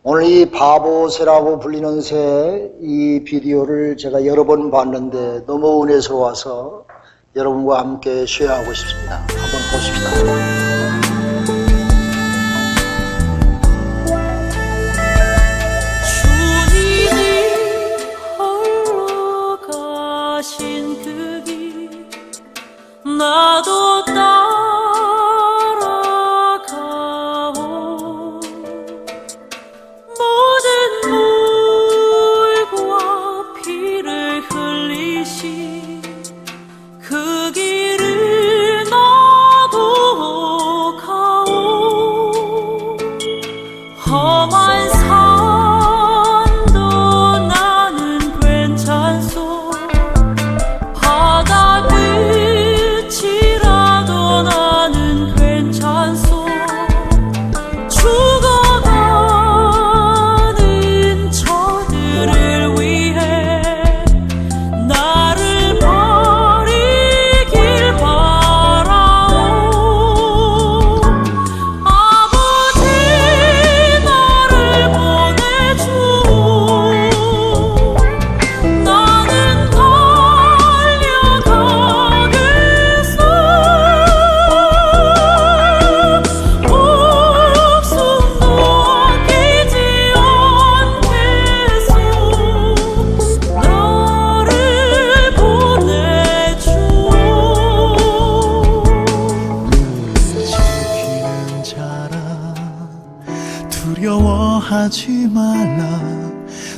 오늘 이 바보새라고 불리는 새 이 비디오를 제가 여러 번 봤는데 너무 은혜스러워서 여러분과 함께 쉐어하고 싶습니다. 한번 보십시다. 나도 따라가오. 모든 물과 피를 흘리신 그 길을 나도 가오. 험한 산도 나는 괜찮소. 바다 끝이라도 나는 괜찮소. 죽어가는 저들을 위해 나를 버리길 바라오. 아버지 나를 보내주오. 나는 달려가겠소. 목숨도 아끼지 않겠소. 나를 보내주오. 지키는 자라 두려워하지 말라.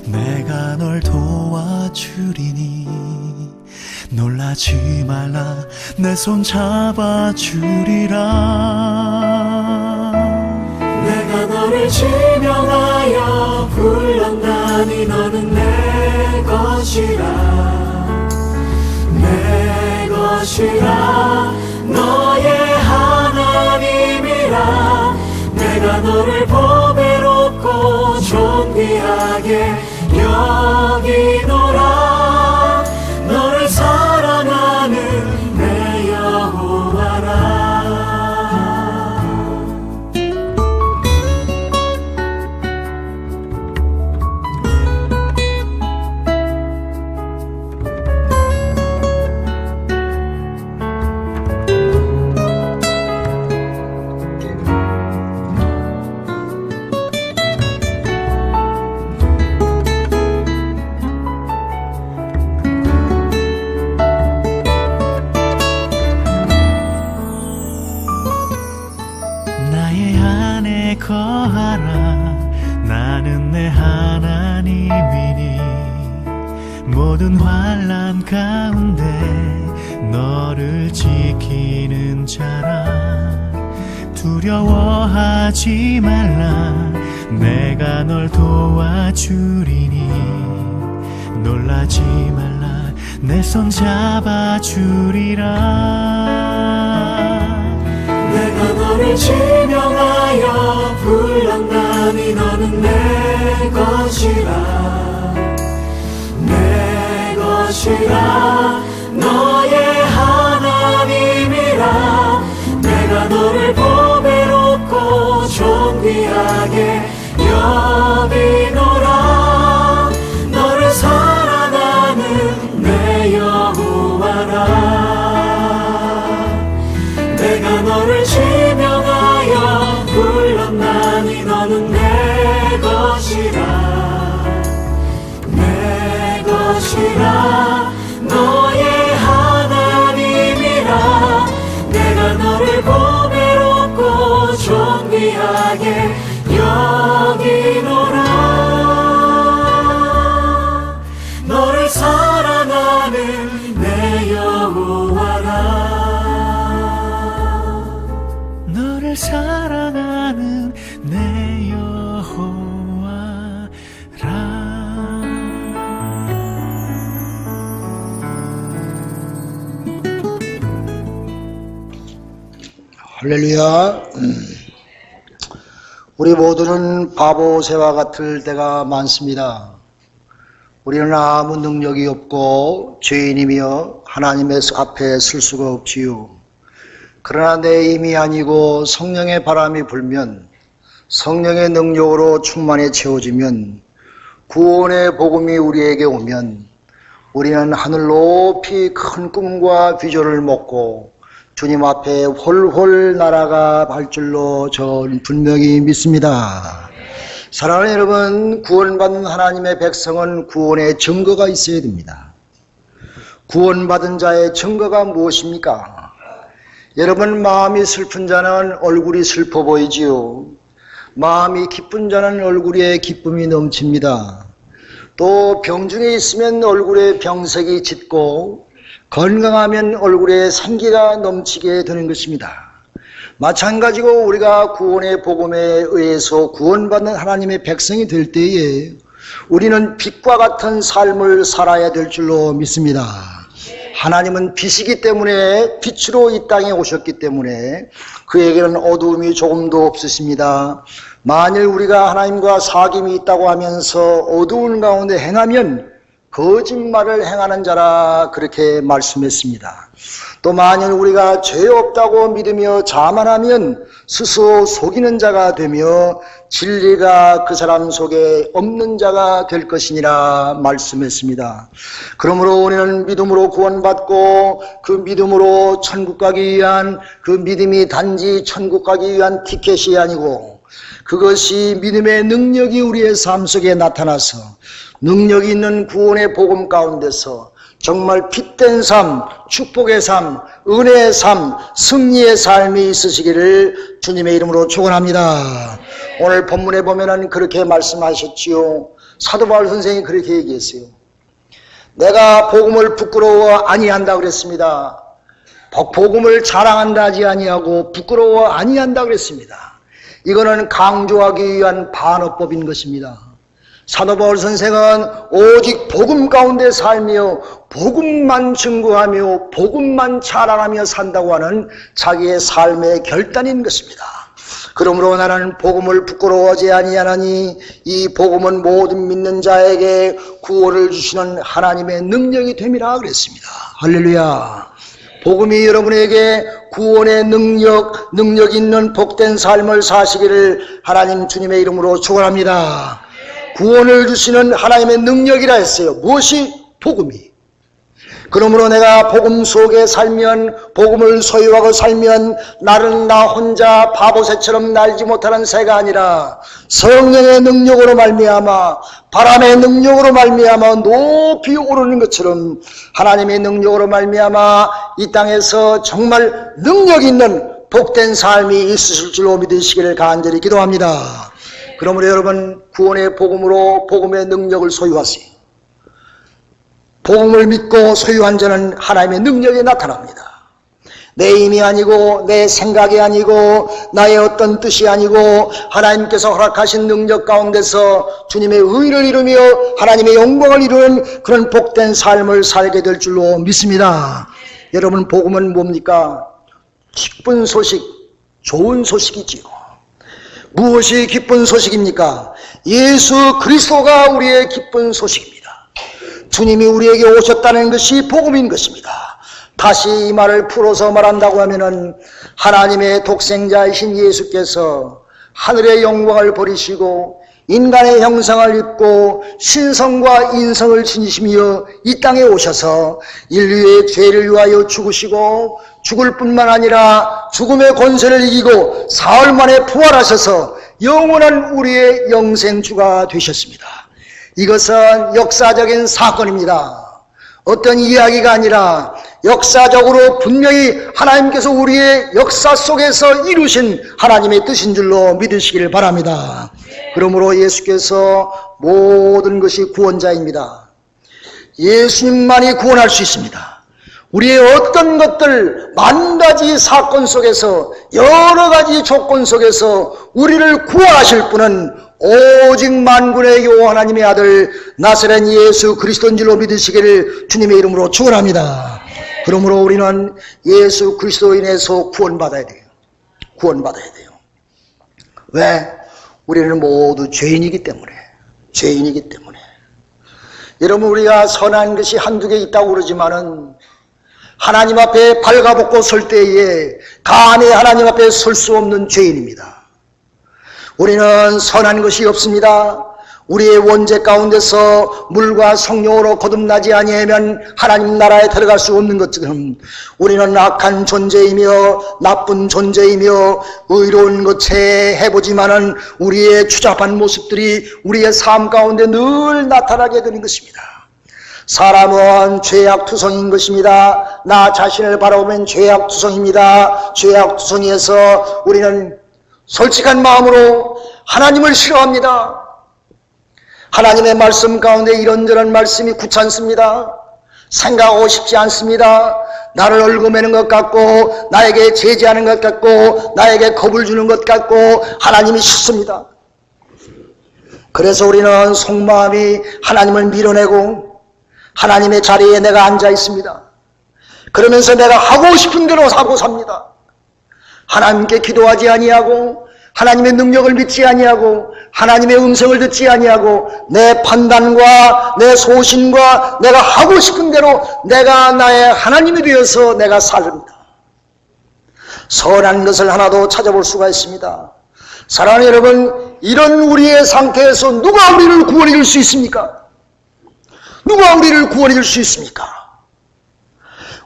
내가 널 도와주리니 놀라지 말라. 내 손 잡아주리라. 내가 너를 지명하여 불렀나니 너는 내 것이라. 내 것이라. 너의 하나님이라. 내가 너를 보배롭고 존귀하게 여기노라. 너를 사랑하는 내 여호와라. 나의 안에 거하라. 나는 내 하나님이니 모든 환난 가운데 너를 지키는 자라. 두려워하지 말라. 내가 널 도와주리니 놀라지 말라. 내 손 잡아주리라. 내가 너를 지명하여 불렀나니 너는 내 것이라. 내 것이라. 너의 하나님이라. 내가 너를 보배롭고 존귀하게 여기노라. 너를 사랑하는 내 여호와라. 내가 너를 지명하여 불렀나니 너는 내 것이라. 내 것이라. 너의 하나님이라. 내가 너를 보배롭고 존귀하게 여기노라. 너를 사랑하는 내 여호와라. 너를 사랑하는 내 여호와라. 할렐루야. 우리 모두는 바보새와 같을 때가 많습니다. 우리는 아무 능력이 없고 죄인이며 하나님의 앞에 설 수가 없지요. 그러나 내 힘이 아니고 성령의 바람이 불면 성령의 능력으로 충만히 채워지면 구원의 복음이 우리에게 오면 우리는 하늘 높이 큰 꿈과 비전을 먹고 주님 앞에 홀홀 날아가 갈 줄로 저는 분명히 믿습니다. 사랑하는 여러분, 구원받은 하나님의 백성은 구원의 증거가 있어야 됩니다. 구원받은 자의 증거가 무엇입니까? 여러분, 마음이 슬픈 자는 얼굴이 슬퍼 보이지요. 마음이 기쁜 자는 얼굴에 기쁨이 넘칩니다. 또 병중에 있으면 얼굴에 병색이 짙고 건강하면 얼굴에 생기가 넘치게 되는 것입니다. 마찬가지로 우리가 구원의 복음에 의해서 구원받는 하나님의 백성이 될 때에 우리는 빛과 같은 삶을 살아야 될 줄로 믿습니다. 하나님은 빛이기 때문에 빛으로 이 땅에 오셨기 때문에 그에게는 어두움이 조금도 없으십니다. 만일 우리가 하나님과 사귐이 있다고 하면서 어두운 가운데 행하면 거짓말을 행하는 자라 그렇게 말씀했습니다. 또 만일 우리가 죄 없다고 믿으며 자만하면 스스로 속이는 자가 되며 진리가 그 사람 속에 없는 자가 될 것이니라 말씀했습니다. 그러므로 우리는 믿음으로 구원받고 그 믿음으로 천국 가기 위한 그 믿음이 단지 천국 가기 위한 티켓이 아니고 그것이 믿음의 능력이 우리의 삶 속에 나타나서 능력이 있는 구원의 복음 가운데서 정말 빛된 삶, 축복의 삶, 은혜의 삶, 승리의 삶이 있으시기를 주님의 이름으로 축원합니다. 오늘 본문에 보면은 그렇게 말씀하셨지요. 사도 바울 선생이 그렇게 얘기했어요. 내가 복음을 부끄러워 아니한다 그랬습니다. 복음을 자랑한다 하지 아니하고 부끄러워 아니한다 그랬습니다. 이거는 강조하기 위한 반어법인 것입니다. 사도 바울 선생은 오직 복음 가운데 살며 복음만 증거하며 복음만 자랑하며 산다고 하는 자기의 삶의 결단인 것입니다. 그러므로 나는 복음을 부끄러워하지 아니하나니 이 복음은 모든 믿는 자에게 구원을 주시는 하나님의 능력이 됨이라 그랬습니다. 할렐루야. 복음이 여러분에게 구원의 능력 있는 복된 삶을 사시기를 하나님 주님의 이름으로 축원합니다. 구원을 주시는 하나님의 능력이라 했어요. 무엇이? 복음이. 그러므로 내가 복음 속에 살면, 복음을 소유하고 살면 나는 나 혼자 바보새처럼 날지 못하는 새가 아니라 성령의 능력으로 말미암아 바람의 능력으로 말미암아 높이 오르는 것처럼 하나님의 능력으로 말미암아 이 땅에서 정말 능력 있는 복된 삶이 있으실 줄로 믿으시기를 간절히 기도합니다. 그러므로 여러분, 구원의 복음으로 복음의 능력을 소유하세요. 복음을 믿고 소유한 자는 하나님의 능력이 나타납니다. 내 힘이 아니고 내 생각이 아니고 나의 어떤 뜻이 아니고 하나님께서 허락하신 능력 가운데서 주님의 의를 이루며 하나님의 영광을 이루는 그런 복된 삶을 살게 될 줄로 믿습니다. 여러분, 복음은 뭡니까? 기쁜 소식, 좋은 소식이지요. 무엇이 기쁜 소식입니까? 예수 그리스도가 우리의 기쁜 소식입니다. 주님이 우리에게 오셨다는 것이 복음인 것입니다. 다시 이 말을 풀어서 말한다고 하면은 하나님의 독생자이신 예수께서 하늘의 영광을 버리시고 인간의 형상을 입고 신성과 인성을 지니시며 이 땅에 오셔서 인류의 죄를 위하여 죽으시고 죽을 뿐만 아니라 죽음의 권세를 이기고 사흘 만에 부활하셔서 영원한 우리의 영생주가 되셨습니다. 이것은 역사적인 사건입니다. 어떤 이야기가 아니라 역사적으로 분명히 하나님께서 우리의 역사 속에서 이루신 하나님의 뜻인 줄로 믿으시기를 바랍니다. 그러므로 예수께서 모든 것이 구원자입니다. 예수님만이 구원할 수 있습니다. 우리의 어떤 것들, 만 가지 사건 속에서, 여러 가지 조건 속에서 우리를 구원하실 분은 오직 만군의 여호와 하나님의 아들 나사렛 예수 그리스도인 줄로 믿으시기를 주님의 이름으로 축원합니다. 그러므로 우리는 예수 그리스도로 인해서 구원받아야 돼요. 구원받아야 돼요. 왜? 우리는 모두 죄인이기 때문에. 여러분, 우리가 선한 것이 한두 개 있다고 그러지만은 하나님 앞에 발가벗고 설 때에 감히 하나님 앞에 설 수 없는 죄인입니다. 우리는 선한 것이 없습니다. 우리의 원죄 가운데서 물과 성령으로 거듭나지 아니하면 하나님 나라에 들어갈 수 없는 것처럼 우리는 악한 존재이며 나쁜 존재이며 의로운 것에 해보지만은 우리의 추잡한 모습들이 우리의 삶 가운데 늘 나타나게 되는 것입니다. 사람은 죄악투성인 것입니다. 나 자신을 바라보면 죄악투성입니다. 죄악투성이에서 우리는 솔직한 마음으로 하나님을 싫어합니다. 하나님의 말씀 가운데 이런저런 말씀이 귀찮습니다. 생각하고 싶지 않습니다. 나를 얽어매는 것 같고 나에게 제지하는 것 같고 나에게 겁을 주는 것 같고 하나님이 싫습니다. 그래서 우리는 속마음이 하나님을 밀어내고 하나님의 자리에 내가 앉아 있습니다. 그러면서 내가 하고 싶은 대로 하고 삽니다. 하나님께 기도하지 아니하고 하나님의 능력을 믿지 아니하고 하나님의 음성을 듣지 아니하고 내 판단과 내 소신과 내가 하고 싶은 대로 내가 나의 하나님이 되어서 내가 삽니다. 선한 것을 하나도 찾아볼 수가 있습니다. 사랑하는 여러분, 이런 우리의 상태에서 누가 우리를 구원해 줄 수 있습니까? 누가 우리를 구원해 줄 수 있습니까?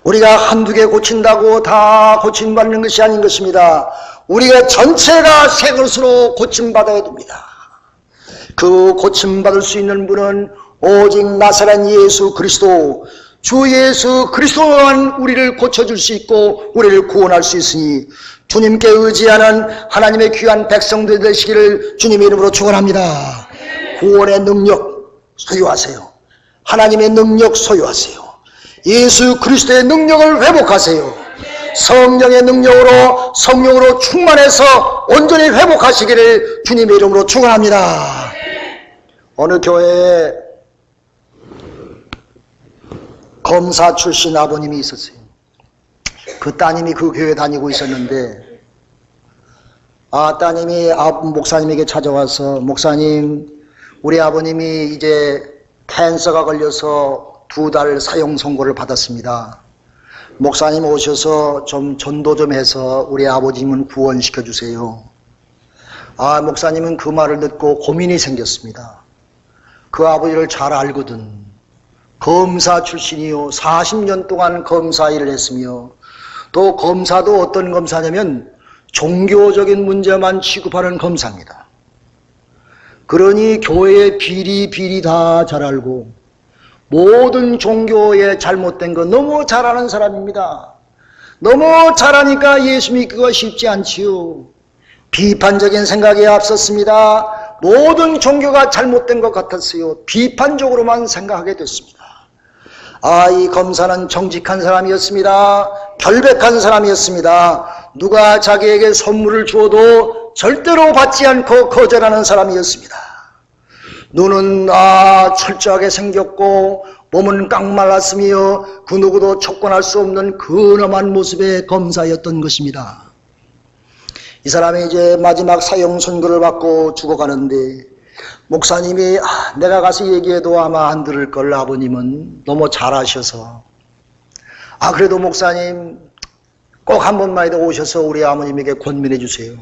우리가 한두 개 고친다고 다 고침받는 것이 아닌 것입니다. 우리가 전체가 새 것으로 고침받아야 됩니다. 그 고침받을 수 있는 분은 오직 나사렛 예수 그리스도, 주 예수 그리스도만 우리를 고쳐줄 수 있고 우리를 구원할 수 있으니 주님께 의지하는 하나님의 귀한 백성들 되시기를 주님의 이름으로 축원합니다. 구원의 능력 소유하세요. 하나님의 능력 소유하세요. 예수 그리스도의 능력을 회복하세요. 성령의 능력으로 성령으로 충만해서 온전히 회복하시기를 주님의 이름으로 축원합니다. 어느 교회에 검사 출신 아버님이 있었어요. 그 따님이 그 교회 다니고 있었는데 따님이 목사님에게 찾아와서 목사님, 우리 아버님이 이제 캔서가 걸려서 2달 사형 선고를 받았습니다. 목사님 오셔서 좀 전도 좀 해서 우리 아버님은 구원시켜 주세요. 목사님은 그 말을 듣고 고민이 생겼습니다. 그 아버지를 잘 알거든. 검사 출신이요 40년 동안 검사 일을 했으며 또 검사도 어떤 검사냐면 종교적인 문제만 취급하는 검사입니다. 그러니 교회의 비리 다 잘 알고 모든 종교의 잘못된 거 너무 잘 아는 사람입니다. 너무 잘하니까 예수 믿기가 쉽지 않지요. 비판적인 생각이 앞섰습니다. 모든 종교가 잘못된 것 같았어요. 비판적으로만 생각하게 됐습니다. 이 검사는 정직한 사람이었습니다. 결백한 사람이었습니다. 누가 자기에게 선물을 주어도 절대로 받지 않고 거절하는 사람이었습니다. 눈은 철저하게 생겼고 몸은 깡말랐으며 그 누구도 촉권할 수 없는 근엄한 모습의 검사였던 것입니다. 이 사람이 이제 마지막 사형 선고를 받고 죽어가는데 목사님이 내가 가서 얘기해도 아마 안 들을 걸, 아버님은 너무 잘하셔서. 그래도 목사님 꼭 한 번만이라도 오셔서 우리 아버님에게 권면해 주세요.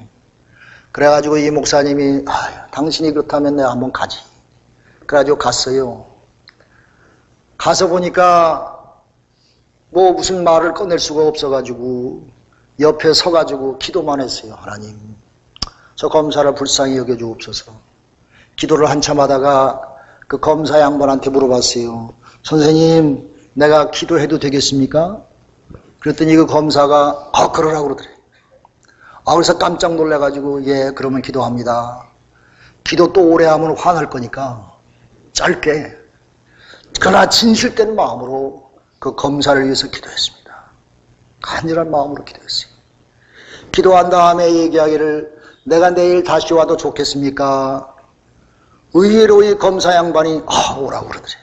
그래가지고 이 목사님이 당신이 그렇다면 내가 한번 가지. 그래가지고 갔어요. 가서 보니까 무슨 말을 꺼낼 수가 없어가지고 옆에 서가지고 기도만 했어요. 하나님, 저 검사를 불쌍히 여겨주옵소서. 기도를 한참 하다가 그 검사 양반한테 물어봤어요. 선생님, 내가 기도해도 되겠습니까? 그랬더니 그 검사가 그러라고 그러더래. 그래서 깜짝 놀래가지고 예, 그러면 기도합니다. 기도 또 오래 하면 화날 거니까 짧게 그러나 진실된 마음으로 그 검사를 위해서 기도했습니다. 간절한 마음으로 기도했어요. 기도한 다음에 얘기하기를 내가 내일 다시 와도 좋겠습니까? 의외로 이 검사 양반이 오라고 그러더래.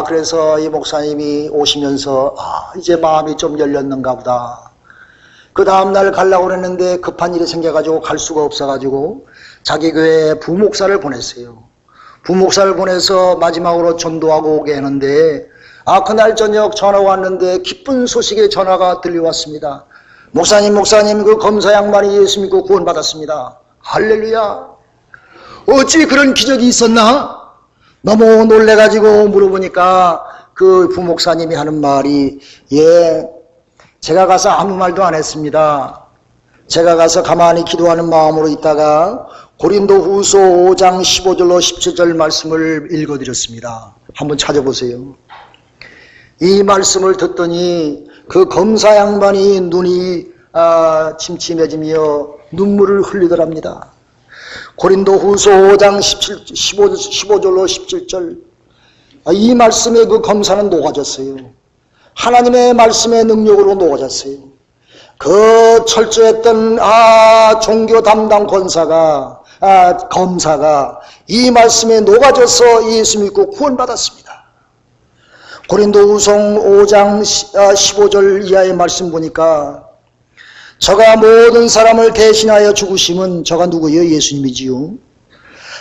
그래서 이 목사님이 오시면서 이제 마음이 좀 열렸는가 보다. 그 다음날 가려고 그랬는데 급한 일이 생겨가지고 갈 수가 없어가지고 자기 교회에 부목사를 보냈어요. 부목사를 보내서 마지막으로 전도하고 오게 했는데 그날 저녁 전화가 왔는데 기쁜 소식의 전화가 들려왔습니다. 목사님 그 검사 양반이 예수 믿고 구원받았습니다. 할렐루야. 어찌 그런 기적이 있었나? 너무 놀래가지고 물어보니까 그 부목사님이 하는 말이, 제가 가서 아무 말도 안 했습니다. 제가 가서 가만히 기도하는 마음으로 있다가 고린도후서 5장 15절로 17절 말씀을 읽어드렸습니다. 한번 찾아보세요. 이 말씀을 듣더니 그 검사 양반이 눈이 침침해지며 눈물을 흘리더랍니다. 고린도후서 5장 15절로 17절, 이 말씀에 그 검사는 녹아졌어요. 하나님의 말씀의 능력으로 녹아졌어요. 그 철저했던 종교 담당 검사가 이 말씀에 녹아져서 예수 믿고 구원받았습니다. 고린도후서 5장 15절 이하의 말씀 보니까, 저가 모든 사람을 대신하여 죽으심은 저가 누구예요? 예수님이지요.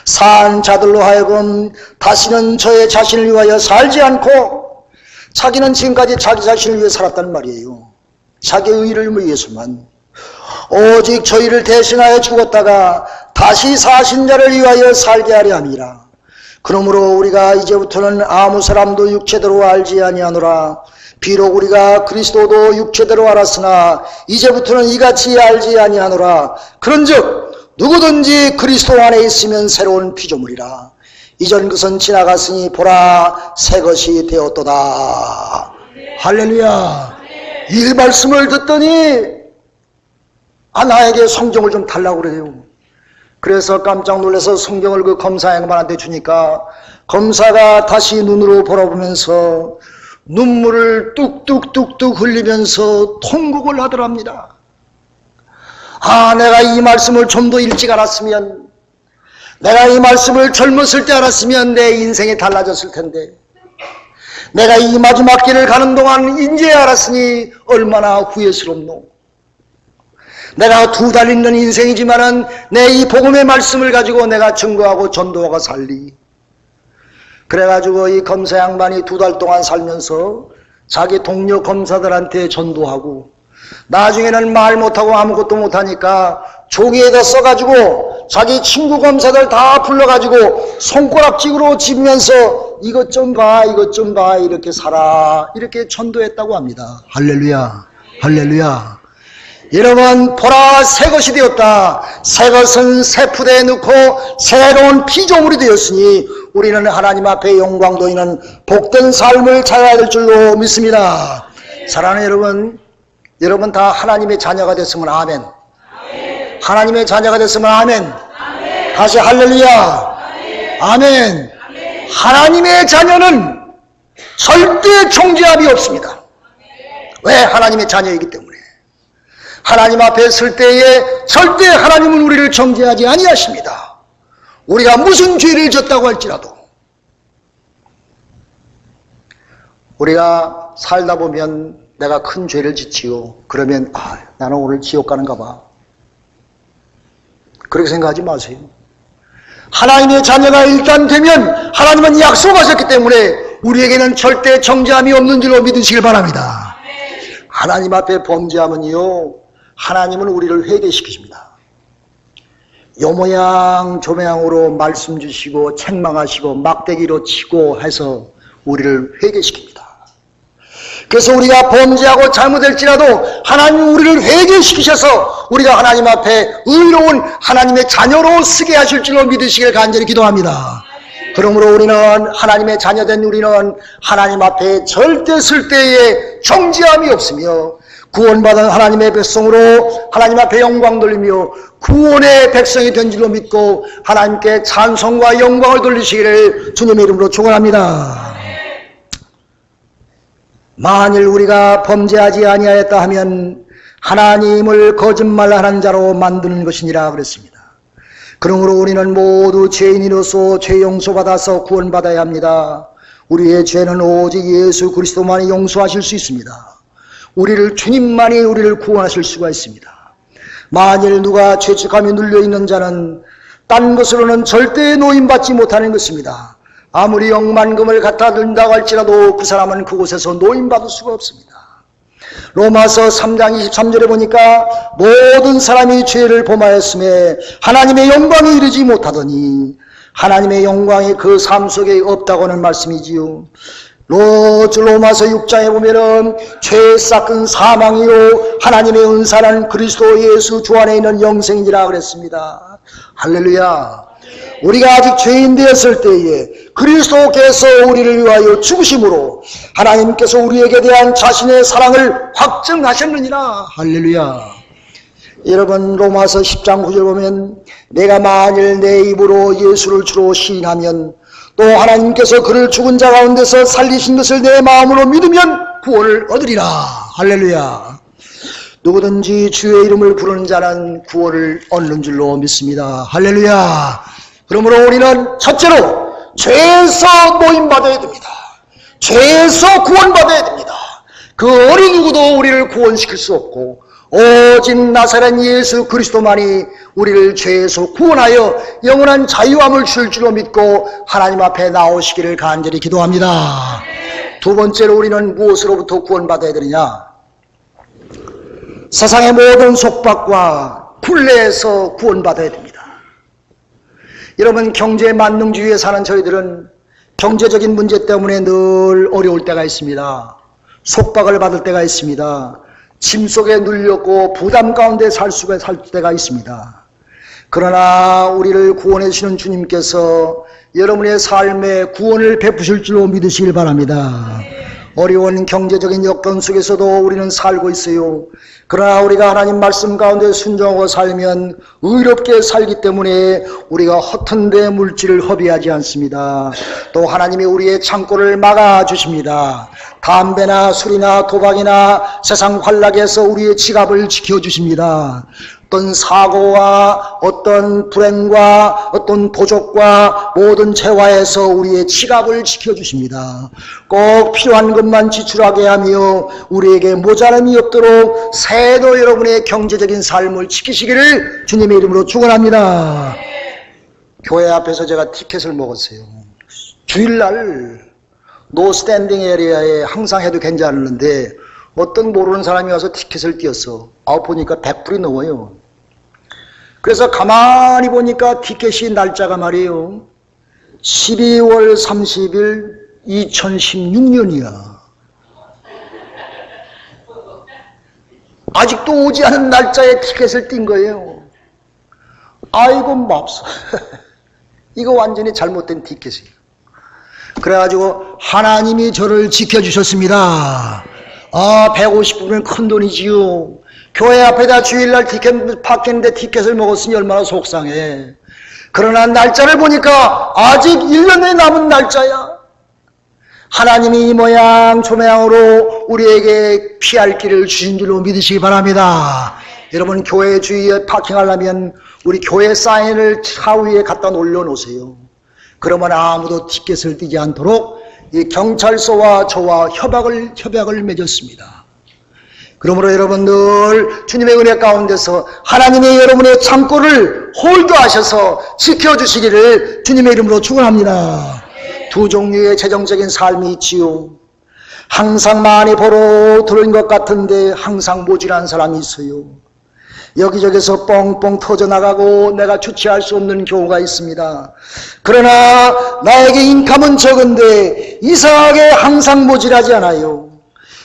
산 자들로 하여금 다시는 저의 자신을 위하여 살지 않고, 자기는 지금까지 자기 자신을 위해 살았단 말이에요. 자기의 의를 위해서만. 오직 저희를 대신하여 죽었다가 다시 사신 자를 위하여 살게 하려 함이라. 그러므로 우리가 이제부터는 아무 사람도 육체대로 알지 아니하노라. 비록 우리가 그리스도도 육체대로 알았으나 이제부터는 이같이 알지 아니하노라. 그런즉 누구든지 그리스도 안에 있으면 새로운 피조물이라. 이전 것은 지나갔으니 보라 새 것이 되었도다. 할렐루야. 이 말씀을 듣더니 나에게 성경을 좀 달라고 그래요. 그래서 깜짝 놀라서 성경을 그 검사 양반한테 주니까 검사가 다시 눈으로 바라보면서 눈물을 뚝뚝뚝뚝 흘리면서 통곡을 하더랍니다. 내가 이 말씀을 좀 더 일찍 알았으면, 내가 이 말씀을 젊었을 때 알았으면 내 인생이 달라졌을 텐데, 내가 이 마지막 길을 가는 동안 인제 알았으니 얼마나 후회스럽노. 내가 2달 있는 인생이지만은 내 이 복음의 말씀을 가지고 내가 증거하고 전도하고 살리. 그래가지고 이 검사 양반이 2달 동안 살면서 자기 동료 검사들한테 전도하고, 나중에는 말 못하고 아무것도 못하니까 종이에다 써가지고 자기 친구 검사들 다 불러가지고 손가락찍으로 집면서 이것 좀 봐, 이것 좀 봐, 이렇게 살아, 이렇게 전도했다고 합니다. 할렐루야, 할렐루야. 여러분, 보라 새 것이 되었다. 새 것은 새 푸대에 넣고 새로운 피조물이 되었으니 우리는 하나님 앞에 영광 돌리는 복된 삶을 살아야 될 줄로 믿습니다. 사랑하는 여러분, 여러분 다 하나님의 자녀가 됐으면 아멘. 하나님의 자녀가 됐으면 아멘. 다시 할렐루야. 아멘. 하나님의 자녀는 절대 정죄함이 없습니다. 왜? 하나님의 자녀이기 때문에. 하나님 앞에 설 때에 절대 하나님은 우리를 정죄하지 아니하십니다. 우리가 무슨 죄를 졌다고 할지라도. 우리가 살다 보면 내가 큰 죄를 짓지요. 그러면 나는 오늘 지옥 가는가 봐. 그렇게 생각하지 마세요. 하나님의 자녀가 일단 되면 하나님은 약속하셨기 때문에 우리에게는 절대 정죄함이 없는 줄로 믿으시길 바랍니다. 하나님 앞에 범죄하면요, 하나님은 우리를 회개시키십니다. 요 모양 저 모양으로 말씀 주시고 책망하시고 막대기로 치고 해서 우리를 회개시킵니다. 그래서 우리가 범죄하고 잘못될지라도 하나님은 우리를 회개시키셔서 우리가 하나님 앞에 의로운 하나님의 자녀로 쓰게 하실 줄로 믿으시길 간절히 기도합니다. 그러므로 우리는, 하나님의 자녀된 우리는 하나님 앞에 절대 쓸 때에 정죄함이 없으며 구원받은 하나님의 백성으로 하나님 앞에 영광 돌리며 구원의 백성이 된 줄로 믿고 하나님께 찬송과 영광을 돌리시기를 주님의 이름으로 축원합니다. 만일 우리가 범죄하지 아니하였다 하면 하나님을 거짓말하는 자로 만드는 것이니라 그랬습니다. 그러므로 우리는 모두 죄인으로서 죄 용서받아서 구원받아야 합니다. 우리의 죄는 오직 예수 그리스도만이 용서하실 수 있습니다. 우리를, 주님만이 우리를 구원하실 수가 있습니다. 만일 누가 죄책감이 눌려있는 자는 딴 것으로는 절대 노임받지 못하는 것입니다. 아무리 억만금을 갖다 든다고 할지라도 그 사람은 그곳에서 노임받을 수가 없습니다. 로마서 3장 23절에 보니까 모든 사람이 죄를 범하였음에 하나님의 영광에 이르지 못하더니 하나님의 영광이 그 삶 속에 없다고 하는 말씀이지요. 로마서 6장에 보면은 죄의 싹은 사망이요 하나님의 은사는 그리스도 예수 주 안에 있는 영생이라 그랬습니다. 할렐루야. 우리가 아직 죄인 되었을 때에 그리스도께서 우리를 위하여 죽으심으로 하나님께서 우리에게 대한 자신의 사랑을 확증하셨느니라. 할렐루야. 여러분, 로마서 10장 9절 보면 내가 만일 내 입으로 예수를 주로 시인하면 또 하나님께서 그를 죽은 자 가운데서 살리신 것을 내 마음으로 믿으면 구원을 얻으리라. 할렐루야. 누구든지 주의 이름을 부르는 자는 구원을 얻는 줄로 믿습니다. 할렐루야. 그러므로 우리는 첫째로 죄에서 모임받아야 됩니다. 죄에서 구원받아야 됩니다. 그 어느 누구도 우리를 구원시킬 수 없고 오직 나사렛 예수 그리스도만이 우리를 죄에서 구원하여 영원한 자유함을 줄 줄로 믿고 하나님 앞에 나오시기를 간절히 기도합니다. 두 번째로 우리는 무엇으로부터 구원받아야 되느냐? 세상의 모든 속박과 굴레에서 구원받아야 됩니다. 여러분, 경제 만능주의에 사는 저희들은 경제적인 문제 때문에 늘 어려울 때가 있습니다. 속박을 받을 때가 있습니다. 짐 속에 눌렸고 부담 가운데 살 때가 있습니다. 그러나 우리를 구원해 주시는 주님께서 여러분의 삶에 구원을 베푸실 줄로 믿으시길 바랍니다. 어려운 경제적인 여건 속에서도 우리는 살고 있어요. 그러나 우리가 하나님 말씀 가운데 순종하고 살면 의롭게 살기 때문에 우리가 허튼데 물질을 허비하지 않습니다. 또 하나님이 우리의 창고를 막아주십니다. 담배나 술이나 도박이나 세상 환락에서 우리의 지갑을 지켜주십니다. 어떤 사고와 어떤 불행과 어떤 도적과 모든 재화에서 우리의 지갑을 지켜주십니다. 꼭 필요한 것만 지출하게 하며 우리에게 모자람이 없도록 새도 여러분의 경제적인 삶을 지키시기를 주님의 이름으로 축원합니다. 교회 앞에서 제가 티켓을 먹었어요. 주일날 노 스탠딩 에리아에 항상 해도 괜찮았는데 어떤 모르는 사람이 와서 티켓을 띄었어. 보니까 100불이 넘어요. 그래서 가만히 보니까 티켓이 날짜가 말이에요. 12월 30일 2016년이야. 아직도 오지 않은 날짜에 티켓을 띈 거예요. 아이고 맙소. 이거 완전히 잘못된 티켓이에요. 그래가지고 하나님이 저를 지켜주셨습니다. 150불은 큰 돈이지요. 교회 앞에다 주일날 티켓 박혔는데 티켓을 먹었으니 얼마나 속상해. 그러나 날짜를 보니까 아직 1년에 남은 날짜야. 하나님이 이 모양 저 모양으로 우리에게 피할 길을 주신 줄로 믿으시기 바랍니다. 여러분, 교회 주위에 파킹하려면 우리 교회 사인을 차 위에 갖다 올려놓으세요. 그러면 아무도 티켓을 띄지 않도록 이 경찰서와 저와 협약을 맺었습니다. 그러므로 여러분들 주님의 은혜 가운데서 하나님의 여러분의 창고를 홀도하셔서 지켜주시기를 주님의 이름으로 축원합니다. 두 종류의 재정적인 삶이 있지요. 항상 많이 벌어 들은 것 같은데 항상 모질한 사람이 있어요. 여기저기서 뻥뻥 터져나가고 내가 주체할 수 없는 경우가 있습니다. 그러나 나에게 인감은 적은데 이상하게 항상 모질하지 않아요.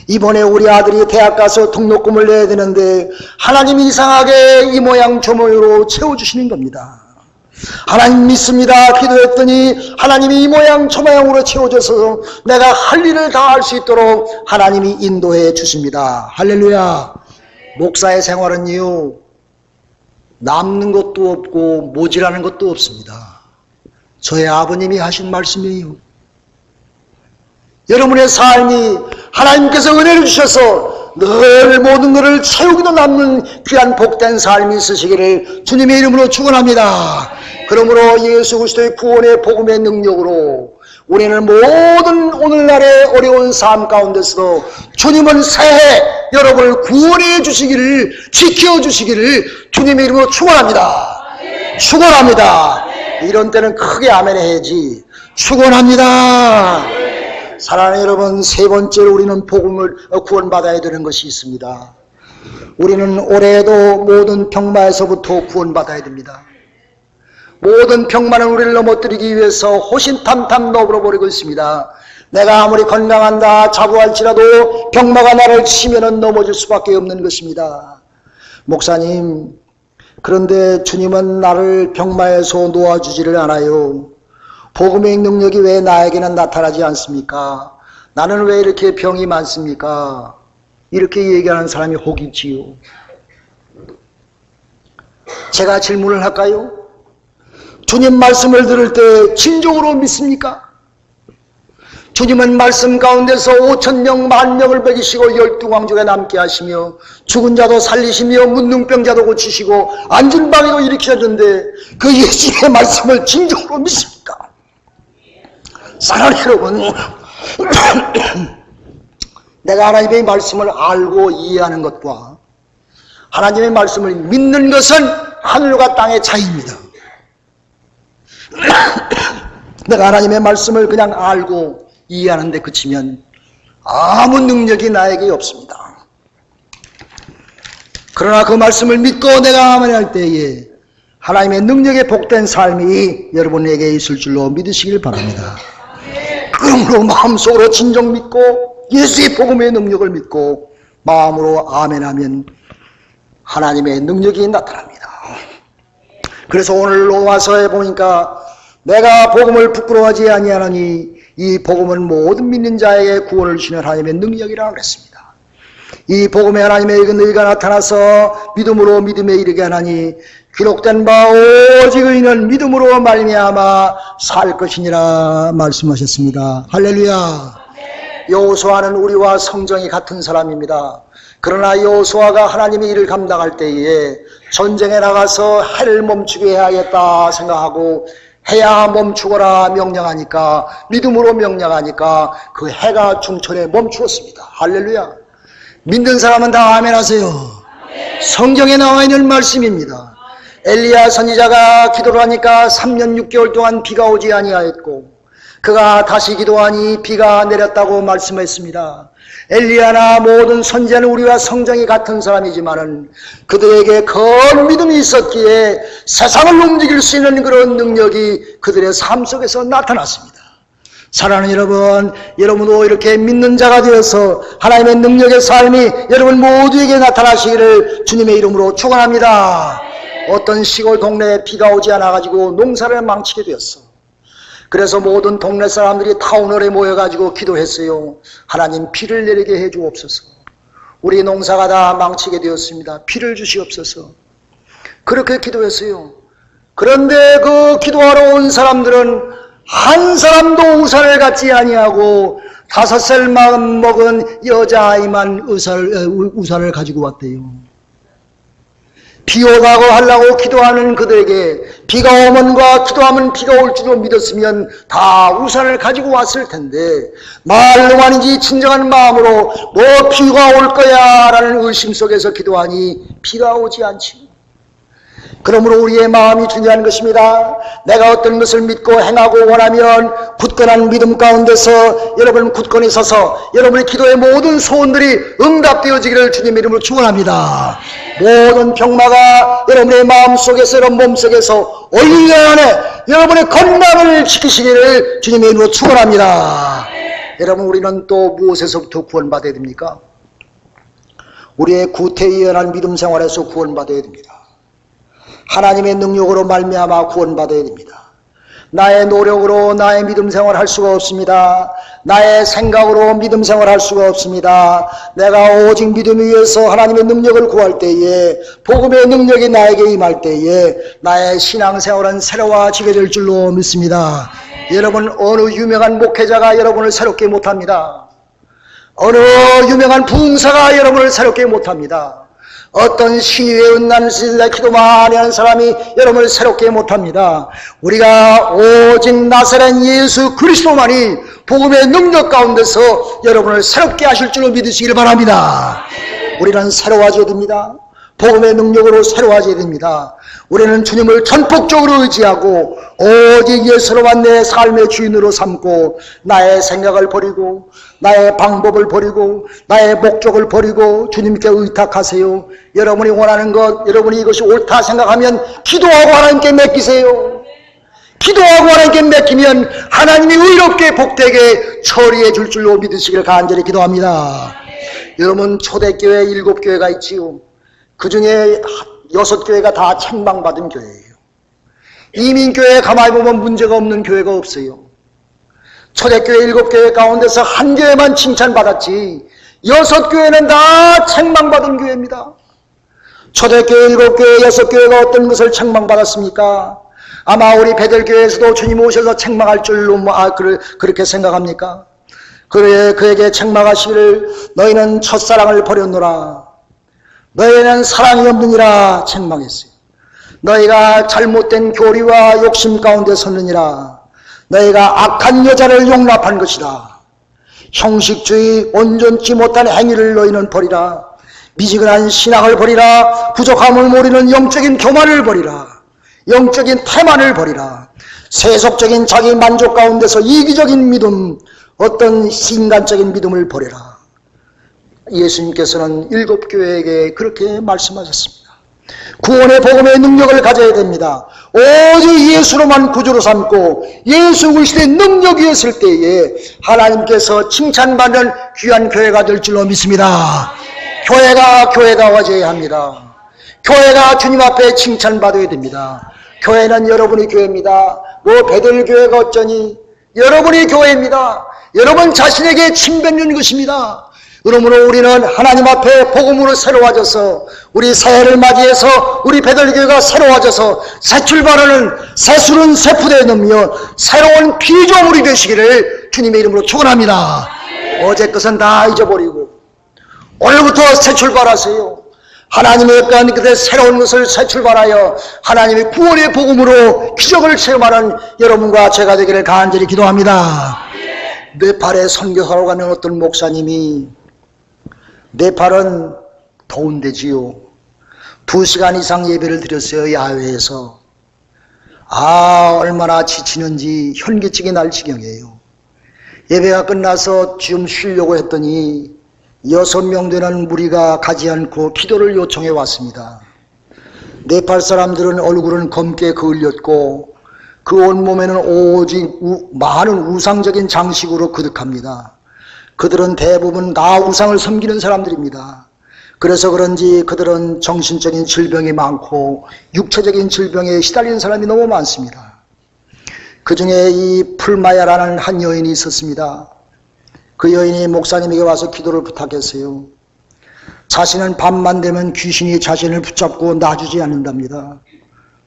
이번에 우리 아들이 대학 가서 등록금을 내야 되는데 하나님이 이상하게 이 모양 저 모양으로 채워주시는 겁니다. 하나님 믿습니다. 기도했더니 하나님이 이 모양 저 모양으로 채워줘서 내가 할 일을 다 할 수 있도록 하나님이 인도해 주십니다. 할렐루야. 목사의 생활은요, 남는 것도 없고 모질하는 것도 없습니다. 저의 아버님이 하신 말씀이에요. 여러분의 삶이 하나님께서 은혜를 주셔서 늘 모든 것을 채우기도 남는 귀한 복된 삶이 있으시기를 주님의 이름으로 축원합니다. 그러므로 예수 그리스도의 구원의 복음의 능력으로 우리는 모든 오늘날의 어려운 삶 가운데서도 주님은 새해 여러분을 구원해 주시기를, 지켜주시기를 주님의 이름으로 축원합니다. 축원합니다. 이런 때는 크게 아멘 해야지. 축원합니다. 사랑하는 여러분, 세 번째로 우리는 복음을 구원받아야 되는 것이 있습니다. 우리는 올해에도 모든 병마에서부터 구원받아야 됩니다. 모든 병마는 우리를 넘어뜨리기 위해서 호신탐탐 넘어버리고 있습니다. 내가 아무리 건강한다 자부할지라도 병마가 나를 치면은 넘어질 수밖에 없는 것입니다. 목사님, 그런데 주님은 나를 병마에서 놓아주지를 않아요. 복음의 능력이 왜 나에게는 나타나지 않습니까? 나는 왜 이렇게 병이 많습니까? 이렇게 얘기하는 사람이 혹 있지요. 제가 질문을 할까요? 주님 말씀을 들을 때 진정으로 믿습니까? 주님은 말씀 가운데서 5,000명, 10,000명을 먹이시고 12왕족에 남게 하시며 죽은 자도 살리시며 문둥병자도 고치시고 앉은 방이도 일으키셨는데 그 예수의 말씀을 진정으로 믿습니까? 사랑하는 여러분, 내가 하나님의 말씀을 알고 이해하는 것과 하나님의 말씀을 믿는 것은 하늘과 땅의 차이입니다. 내가 하나님의 말씀을 그냥 알고 이해하는데 그치면 아무 능력이 나에게 없습니다. 그러나 그 말씀을 믿고 내가 아멘할 때에 하나님의 능력에 복된 삶이 여러분에게 있을 줄로 믿으시길 바랍니다. 그러므로 마음속으로 진정 믿고 예수의 복음의 능력을 믿고 마음으로 아멘하면 하나님의 능력이 나타납니다. 그래서 오늘 로마서에 보니까 내가 복음을 부끄러워하지 아니하노니 이 복음은 모든 믿는 자에게 구원을 주시는 하나님의 능력이라고 그랬습니다. 이 복음에 하나님의 의가 나타나서 믿음으로 믿음에 이르게 하나니 기록된 바 오직 의인은 믿음으로 말미암아 살 것이니라 말씀하셨습니다. 할렐루야. 여호수아는 우리와 성정이 같은 사람입니다. 그러나 여호수아가 하나님의 일을 감당할 때에 전쟁에 나가서 해를 멈추게 해야겠다 생각하고 해야 멈추거라 명령하니까 믿음으로 명령하니까 그 해가 중천에 멈추었습니다. 할렐루야. 믿는 사람은 다 아멘 하세요. 성경에 나와 있는 말씀입니다. 엘리야 선지자가 기도를 하니까 3년 6개월 동안 비가 오지 아니하였고 그가 다시 기도하니 비가 내렸다고 말씀했습니다. 엘리야나 모든 선지자는 우리와 성정이 같은 사람이지만은 그들에게 큰 믿음이 있었기에 세상을 움직일 수 있는 그런 능력이 그들의 삶 속에서 나타났습니다. 사랑하는 여러분, 여러분도 이렇게 믿는 자가 되어서 하나님의 능력의 삶이 여러분 모두에게 나타나시기를 주님의 이름으로 축원합니다. 어떤 시골 동네에 비가 오지 않아가지고 농사를 망치게 되었어. 그래서 모든 동네 사람들이 타운홀에 모여가지고 기도했어요. 하나님 비를 내리게 해주옵소서. 우리 농사가 다 망치게 되었습니다. 비를 주시옵소서. 그렇게 기도했어요. 그런데 그 기도하러 온 사람들은 한 사람도 우산을 갖지 아니하고 5살 마음 먹은 여자아이만 우산을 가지고 왔대요. 비 오다고 하려고 기도하는 그들에게 비가 오면과 기도하면 비가 올 줄로 믿었으면 다 우산을 가지고 왔을 텐데 말로 아닌지 진정한 마음으로 뭐 비가 올 거야 라는 의심 속에서 기도하니 비가 오지 않지. 그러므로 우리의 마음이 중요한 것입니다. 내가 어떤 것을 믿고 행하고 원하면 굳건한 믿음 가운데서 여러분 굳건히 서서 여러분의 기도의 모든 소원들이 응답되어지기를 주님의 이름으로 축원합니다. 모든 병마가 여러분의 마음속에서 여러분 몸속에서 1년 안에 여러분의 건강을 지키시기를 주님의 이름으로 축원합니다. 여러분 우리는 또 무엇에서부터 구원받아야 됩니까? 우리의 구태의연한 믿음 생활에서 구원받아야 됩니다. 하나님의 능력으로 말미암아 구원받아야 됩니다. 나의 노력으로 나의 믿음 생활을 할 수가 없습니다. 나의 생각으로 믿음 생활을 할 수가 없습니다. 내가 오직 믿음 위에서 하나님의 능력을 구할 때에 복음의 능력이 나에게 임할 때에 나의 신앙생활은 새로워지게 될 줄로 믿습니다. 여러분 어느 유명한 목회자가 여러분을 새롭게 못합니다. 어느 유명한 부흥사가 여러분을 새롭게 못합니다. 어떤 시위에 은난 시대 기도 많이 하는 사람이 여러분을 새롭게 못합니다. 우리가 오직 나사렛 예수 그리스도만이 복음의 능력 가운데서 여러분을 새롭게 하실 줄로 믿으시길 바랍니다. 우리는 새로워져야 됩니다. 복음의 능력으로 새로워져야 됩니다. 우리는 주님을 전폭적으로 의지하고 오직 예수로만 내 삶의 주인으로 삼고 나의 생각을 버리고 나의 방법을 버리고 나의 목적을 버리고 주님께 의탁하세요. 여러분이 원하는 것, 여러분이 이것이 옳다 생각하면 기도하고 하나님께 맡기세요. 기도하고 하나님께 맡기면 하나님이 의롭게 복되게 처리해 줄 줄로 믿으시길 간절히 기도합니다. 여러분, 초대교회 7교회가 있지요. 그 중에 6교회가 다 책망받은 교회예요. 이민교회 가만히 보면 문제가 없는 교회가 없어요. 초대교회 7교회 가운데서 한 교회만 칭찬받았지 6교회는 다 책망받은 교회입니다. 초대교회 7교회 6교회가 어떤 것을 책망받았습니까? 아마 우리 베들교회에서도 주님 오셔서 책망할 줄로 그렇게 생각합니까? 그에게 책망하시기를 너희는 첫사랑을 버렸노라. 너희는 사랑이 없느니라 책망했어요. 너희가 잘못된 교리와 욕심 가운데 섰느니라. 너희가 악한 여자를 용납한 것이다. 형식주의 온전치 못한 행위를 너희는 버리라. 미지근한 신앙을 버리라. 부족함을 모르는 영적인 교만을 버리라. 영적인 태만을 버리라. 세속적인 자기 만족 가운데서 이기적인 믿음, 어떤 인간적인 믿음을 버려라. 예수님께서는 7교회에게 그렇게 말씀하셨습니다. 구원의 복음의 능력을 가져야 됩니다. 오직 예수로만 구주로 삼고 예수 그리스도의 능력 위에 있을 때에 하나님께서 칭찬받는 귀한 교회가 될 줄로 믿습니다. 교회가 와줘야 합니다. 교회가 주님 앞에 칭찬받아야 됩니다. 교회는 여러분이 교회입니다. 뭐 베들교회가 어쩌니 여러분이 교회입니다. 여러분 자신에게 침뱉는 것입니다. 그러므로 우리는 하나님 앞에 복음으로 새로워져서 우리 새해를 맞이해서 우리 베들교회가 새로워져서 새 출발하는 새술은 새 푸대에 넣으며 새로운 피조물이 되시기를 주님의 이름으로 축원합니다. 어제 것은 다 잊어버리고 오늘부터 새 출발하세요. 하나님의 그 새로운 것을 새 출발하여 하나님의 구원의 복음으로 기적을 체험하는 여러분과 제가 되기를 간절히 기도합니다. 네팔에 선교하러 가는 어떤 목사님이 네팔은 더운 데지요. 2시간 이상 예배를 드렸어요. 야외에서. 얼마나 지치는지 현기증이 날 지경이에요. 예배가 끝나서 좀 쉬려고 했더니 6명 되는 무리가 가지 않고 기도를 요청해 왔습니다. 네팔 사람들은 얼굴은 검게 그을렸고 그 온몸에는 오직 많은 우상적인 장식으로 그득합니다. 그들은 대부분 다 우상을 섬기는 사람들입니다. 그래서 그런지 그들은 정신적인 질병이 많고 육체적인 질병에 시달리는 사람이 너무 많습니다. 그 중에 이 풀마야라는 한 여인이 있었습니다. 그 여인이 목사님에게 와서 기도를 부탁했어요. 자신은 밤만 되면 귀신이 자신을 붙잡고 놔주지 않는답니다.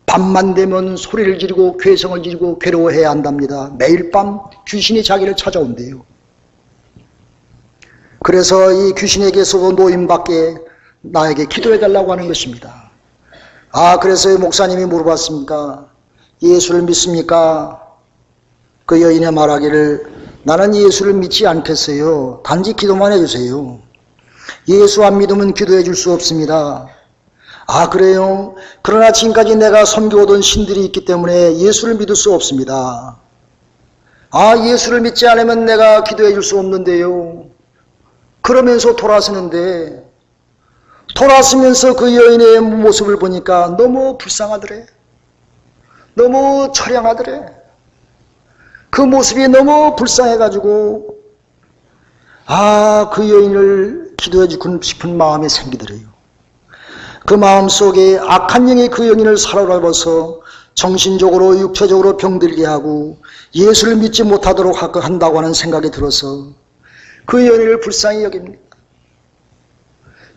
밤만 되면 소리를 지르고 괴성을 지르고 괴로워해야 한답니다. 매일 밤 귀신이 자기를 찾아온대요. 그래서 이 귀신에게서도 노임받게 나에게 기도해달라고 하는 것입니다. 그래서 목사님이 물어봤습니까? 예수를 믿습니까? 그 여인의 말하기를 나는 예수를 믿지 않겠어요. 단지 기도만 해주세요. 예수 안 믿으면 기도해 줄 수 없습니다. 그래요? 그러나 지금까지 내가 섬겨오던 신들이 있기 때문에 예수를 믿을 수 없습니다. 예수를 믿지 않으면 내가 기도해 줄 수 없는데요. 그러면서 돌아서는데 돌아서면서 그 여인의 모습을 보니까 너무 불쌍하더래. 너무 처량하더래. 그 모습이 너무 불쌍해가지고 그 여인을 기도해 주고 싶은 마음이 생기더래요. 그 마음 속에 악한 영이 그 여인을 사로잡아서 정신적으로 육체적으로 병들게 하고 예수를 믿지 못하도록 한다고 하는 생각이 들어서 그 여인을 불쌍히 여깁니다.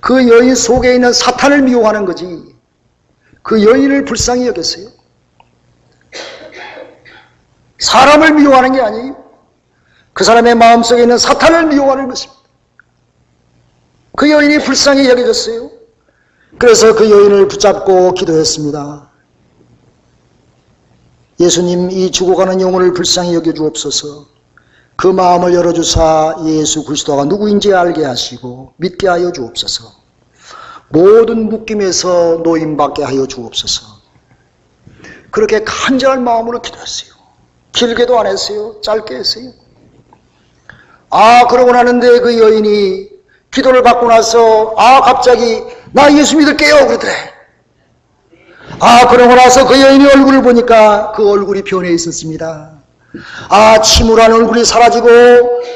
그 여인 속에 있는 사탄을 미워하는 거지 그 여인을 불쌍히 여겼어요. 사람을 미워하는 게 아니에요. 그 사람의 마음속에 있는 사탄을 미워하는 것입니다. 그 여인이 불쌍히 여겨졌어요. 그래서 그 여인을 붙잡고 기도했습니다. 예수님, 이 죽어가는 영혼을 불쌍히 여겨주옵소서. 그 마음을 열어주사 예수 그리스도가 누구인지 알게 하시고 믿게 하여 주옵소서. 모든 묶임에서 노임받게 하여 주옵소서. 그렇게 간절한 마음으로 기도했어요. 길게도 안 했어요. 짧게 했어요. 그러고 나는데 그 여인이 기도를 받고 나서 갑자기 나 예수 믿을게요 그러더래. 그러고 나서 그 여인의 얼굴을 보니까 그 얼굴이 변해 있었습니다. 침울한 얼굴이 사라지고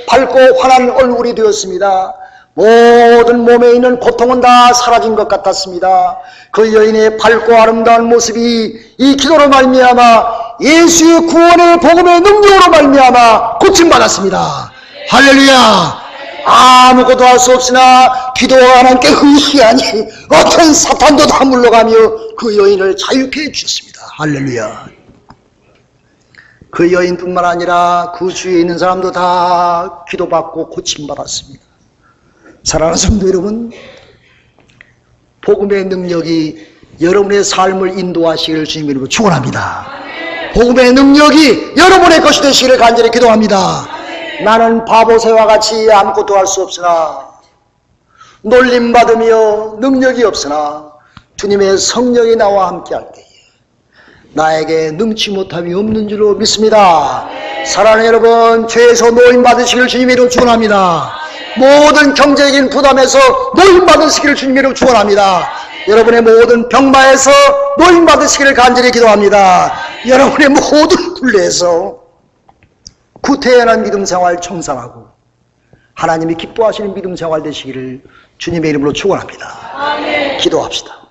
밝고 환한 얼굴이 되었습니다. 모든 몸에 있는 고통은 다 사라진 것 같았습니다. 그 여인의 밝고 아름다운 모습이 이 기도로 말미암아 예수의 구원의 복음의 능력으로 말미암아 고침받았습니다. 할렐루야. 아무것도 할 수 없으나 기도와 하나님께 의지하니 어떤 사탄도 다 물러가며 그 여인을 자유케 해주셨습니다. 할렐루야. 그 여인뿐만 아니라 그 주위에 있는 사람도 다 기도받고 고침받았습니다. 사랑하는 성도 여러분, 복음의 능력이 여러분의 삶을 인도하시기를 주님 이름으로 축원합니다. 복음의 능력이 여러분의 것이 되시기를 간절히 기도합니다. 나는 바보새와 같이 아무것도 할 수 없으나 놀림받으며 능력이 없으나 주님의 성령이 나와 함께할 때에 나에게 능치 못함이 없는 줄로 믿습니다. 사랑하는 여러분, 죄에서 노임받으시기를 주님의 이름으로 축원합니다. 모든 경제적인 부담에서 노임받으시기를 주님의 이름으로 축원합니다. 여러분의 모든 병마에서 노임받으시기를 간절히 기도합니다. 여러분의 모든 굴레에서 구태연한 믿음 생활 청산하고 하나님이 기뻐하시는 믿음 생활 되시기를 주님의 이름으로 축원합니다. 기도합시다.